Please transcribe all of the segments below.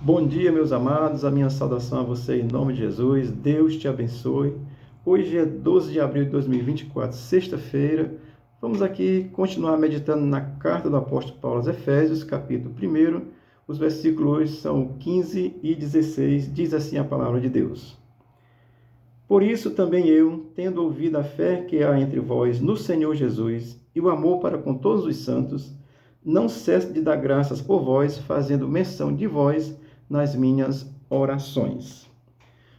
Bom dia, meus amados, a minha saudação a você em nome de Jesus, Deus te abençoe. Hoje é 12 de abril de 2024, sexta-feira. Vamos aqui continuar meditando na carta do apóstolo Paulo aos Efésios, capítulo 1. Os versículos são 15 e 16, diz assim a palavra de Deus. Por isso também eu, tendo ouvido a fé que há entre vós no Senhor Jesus e o amor para com todos os santos, não cesso de dar graças por vós, fazendo menção de vós nas minhas orações.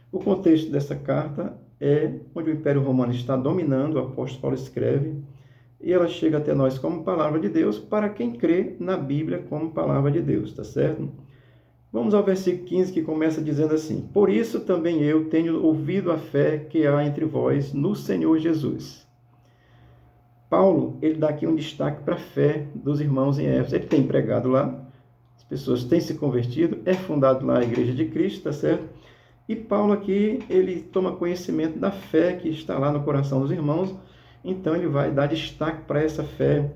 O contexto dessa carta é onde o Império Romano está dominando, o apóstolo Paulo escreve, e ela chega até nós como palavra de Deus para quem crê na Bíblia como palavra de Deus, tá certo? Vamos ao versículo 15, que começa dizendo assim: Por isso também eu tenho ouvido a fé que há entre vós no Senhor Jesus. Paulo, ele dá aqui um destaque para a fé dos irmãos em Éfeso. Ele tem pregado lá, as pessoas têm se convertido, é fundado lá a Igreja de Cristo, tá certo? E Paulo aqui, ele toma conhecimento da fé que está lá no coração dos irmãos, então ele vai dar destaque para essa fé.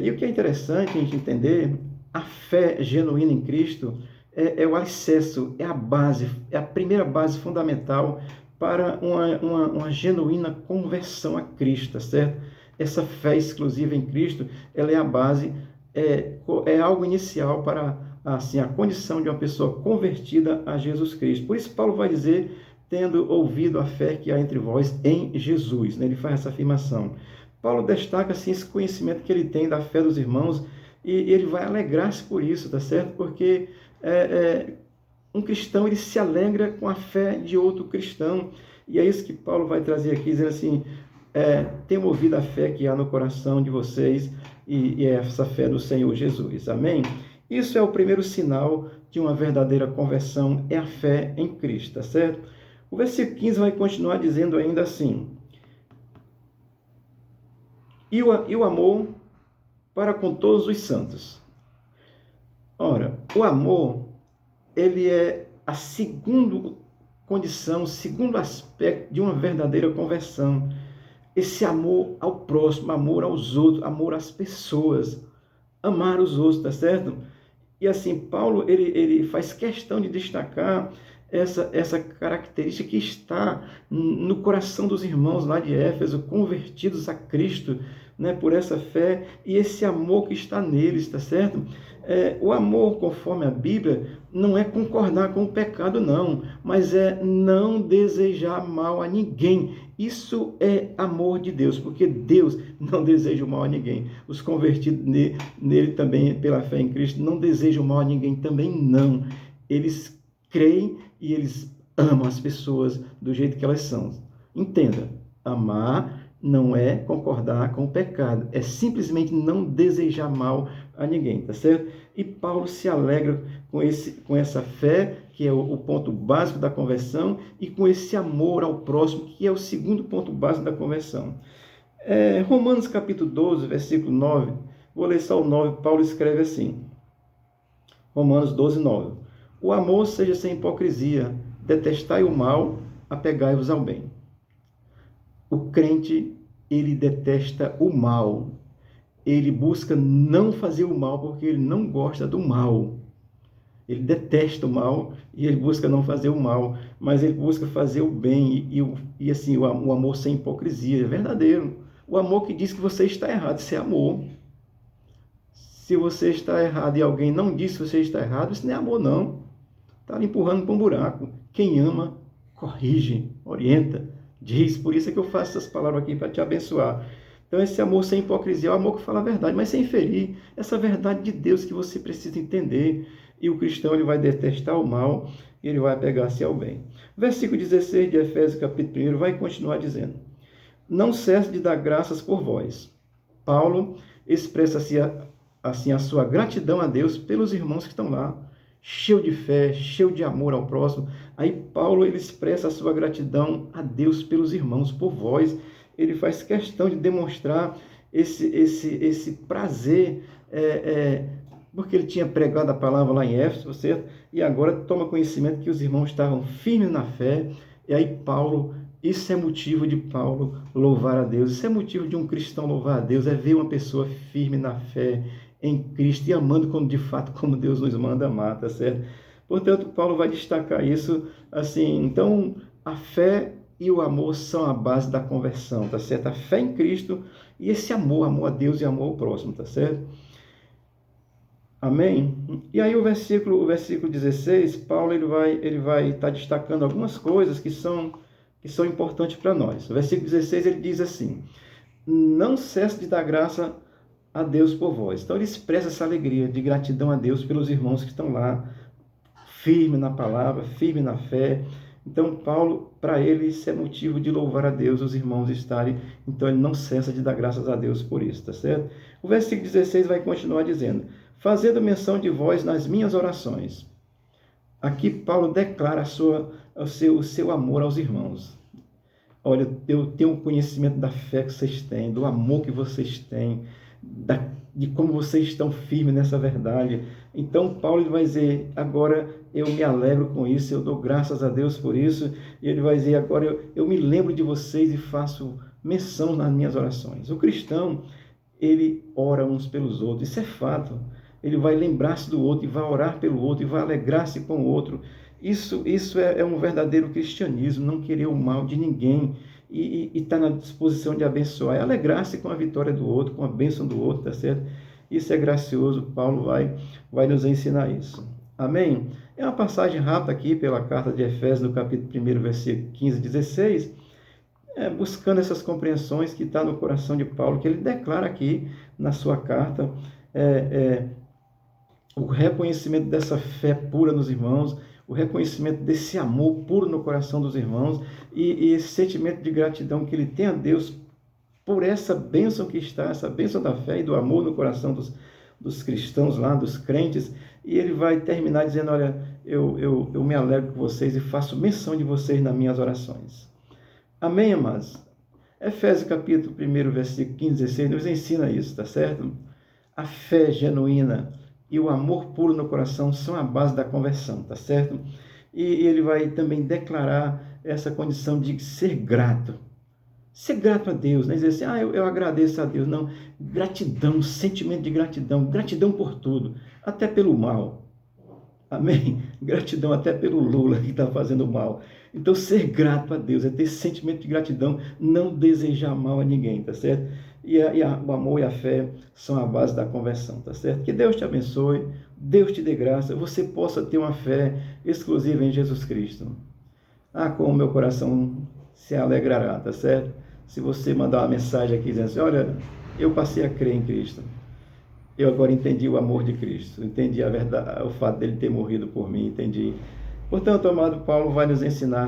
E o que é interessante a gente entender, a fé genuína em Cristo é o alicerce, é a base, é a primeira base fundamental para uma genuína conversão a Cristo, tá certo? Essa fé exclusiva em Cristo, ela é a base, é algo inicial para assim, a condição de uma pessoa convertida a Jesus Cristo. Por isso Paulo vai dizer, tendo ouvido a fé que há entre vós em Jesus, né? Ele faz essa afirmação. Paulo destaca assim, esse conhecimento que ele tem da fé dos irmãos e ele vai alegrar-se por isso, tá certo? Porque um cristão, ele se alegra com a fé de outro cristão. E é isso que Paulo vai trazer aqui, dizendo assim, tenho ouvido a fé que há no coração de vocês e essa fé do Senhor Jesus. Amém? Isso é o primeiro sinal de uma verdadeira conversão, é a fé em Cristo, tá certo? O versículo 15 vai continuar dizendo ainda assim: E o amor para com todos os santos. Ora, o amor, ele é a segunda condição, o segundo aspecto de uma verdadeira conversão. Esse amor ao próximo, amor aos outros, amor às pessoas, amar os outros, tá certo? E assim, Paulo, ele faz questão de destacar essa característica que está no coração dos irmãos lá de Éfeso, convertidos a Cristo, né, por essa fé e esse amor que está neles, tá certo? O amor, conforme a Bíblia, não é concordar com o pecado, não, mas é não desejar mal a ninguém. Isso é amor de Deus, porque Deus não deseja o mal a ninguém. Os convertidos nele também, pela fé em Cristo, não desejam mal a ninguém também, não. Eles creem e eles amam as pessoas do jeito que elas são. Entenda, amar não é concordar com o pecado, é simplesmente não desejar mal a ninguém, tá certo? E Paulo se alegra com essa fé, que é o ponto básico da conversão, e com esse amor ao próximo, que é o segundo ponto básico da conversão. Romanos capítulo 12, versículo 9, vou ler só o 9, Paulo escreve assim, Romanos 12, 9. O amor seja sem hipocrisia, detestai o mal, apegai-vos ao bem. O crente, ele detesta o mal. Ele busca não fazer o mal porque ele não gosta do mal. Ele detesta o mal e ele busca não fazer o mal, mas ele busca fazer o bem e assim, o amor sem hipocrisia, é verdadeiro. O amor que diz que você está errado, isso é amor. Se você está errado e alguém não diz que você está errado, isso não é amor, não. Está lhe empurrando para um buraco. Quem ama, corrige, orienta, diz. Por isso é que eu faço essas palavras aqui para te abençoar. Então, esse amor sem hipocrisia é o amor que fala a verdade, mas sem ferir. Essa verdade de Deus que você precisa entender. E o cristão, ele vai detestar o mal e ele vai apegar-se ao bem. Versículo 16 de Efésios, capítulo 1, vai continuar dizendo: Não cesse de dar graças por vós. Paulo expressa assim a sua gratidão a Deus pelos irmãos que estão lá, cheio de fé, cheio de amor ao próximo. Aí Paulo, ele expressa a sua gratidão a Deus pelos irmãos, por vós. Ele faz questão de demonstrar esse prazer, porque ele tinha pregado a palavra lá em Éfeso, certo? E agora toma conhecimento que os irmãos estavam firmes na fé. E aí Paulo, isso é motivo de Paulo louvar a Deus. Isso é motivo de um cristão louvar a Deus, é ver uma pessoa firme na fé em Cristo e amando como de fato como Deus nos manda amar, tá certo? Portanto, Paulo vai destacar isso assim. Então, a fé e o amor são a base da conversão, tá certo? A fé em Cristo e esse amor, amor a Deus e amor ao próximo, tá certo? Amém? E aí o versículo 16, Paulo ele vai estar destacando algumas coisas que são importantes para nós. O versículo 16 ele diz assim: não cesse de dar graça a Deus por vós. Então ele expressa essa alegria de gratidão a Deus pelos irmãos que estão lá, firme na palavra, firme na fé. Então Paulo, para ele, isso é motivo de louvar a Deus, os irmãos estarem. Então ele não cessa de dar graças a Deus por isso, tá certo? O versículo 16 vai continuar dizendo: fazendo menção de vós nas minhas orações. Aqui Paulo declara o seu amor aos irmãos. Olha, eu tenho conhecimento da fé que vocês têm, do amor que vocês têm, de como vocês estão firmes nessa verdade. Então Paulo ele vai dizer: agora eu me alegro com isso, eu dou graças a Deus por isso. E ele vai dizer: agora eu me lembro de vocês e faço menção nas minhas orações. O cristão, ele ora uns pelos outros, isso é fato. Ele vai lembrar-se do outro e vai orar pelo outro e vai alegrar-se com o outro. Isso é um verdadeiro cristianismo, não querer o mal de ninguém e estar na disposição de abençoar, é alegrar-se com a vitória do outro, com a bênção do outro, tá certo? Isso é gracioso, Paulo vai nos ensinar isso. Amém? É uma passagem rápida aqui pela carta de Efésios, no capítulo 1, versículo 15 e 16, buscando essas compreensões que está no coração de Paulo, que ele declara aqui na sua carta, o reconhecimento dessa fé pura nos irmãos, o reconhecimento desse amor puro no coração dos irmãos e esse sentimento de gratidão que ele tem a Deus por essa bênção que está, essa bênção da fé e do amor no coração dos cristãos lá, dos crentes. E ele vai terminar dizendo: olha, eu me alegro com vocês e faço menção de vocês nas minhas orações. Amém, amados? Efésios capítulo 1, versículo 15 e 16 nos ensina isso, tá certo? A fé genuína e o amor puro no coração são a base da conversão, tá certo? E ele vai também declarar essa condição de ser grato. Ser grato a Deus, não é dizer assim: eu agradeço a Deus. Não, gratidão, sentimento de gratidão, gratidão por tudo, até pelo mal. Amém? Gratidão até pelo Lula que está fazendo mal. Então, ser grato a Deus é ter sentimento de gratidão, não desejar mal a ninguém, tá certo? O amor e a fé são a base da conversão, tá certo? Que Deus te abençoe, Deus te dê graça, você possa ter uma fé exclusiva em Jesus Cristo. Como o meu coração se alegrará, tá certo? Se você mandar uma mensagem aqui dizendo assim: olha, eu passei a crer em Cristo. Eu agora entendi o amor de Cristo, entendi a verdade, o fato dele ter morrido por mim, entendi. Portanto, o amado Paulo vai nos ensinar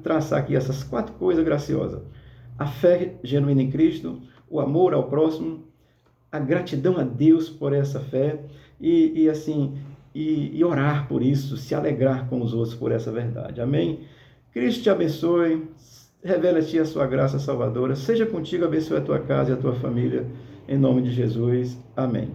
traçar aqui essas 4 coisas graciosas: a fé genuína em Cristo, o amor ao próximo, a gratidão a Deus por essa fé e orar por isso, se alegrar com os outros por essa verdade. Amém? Cristo te abençoe, revela a ti a sua graça salvadora, seja contigo, abençoe a tua casa e a tua família, em nome de Jesus. Amém.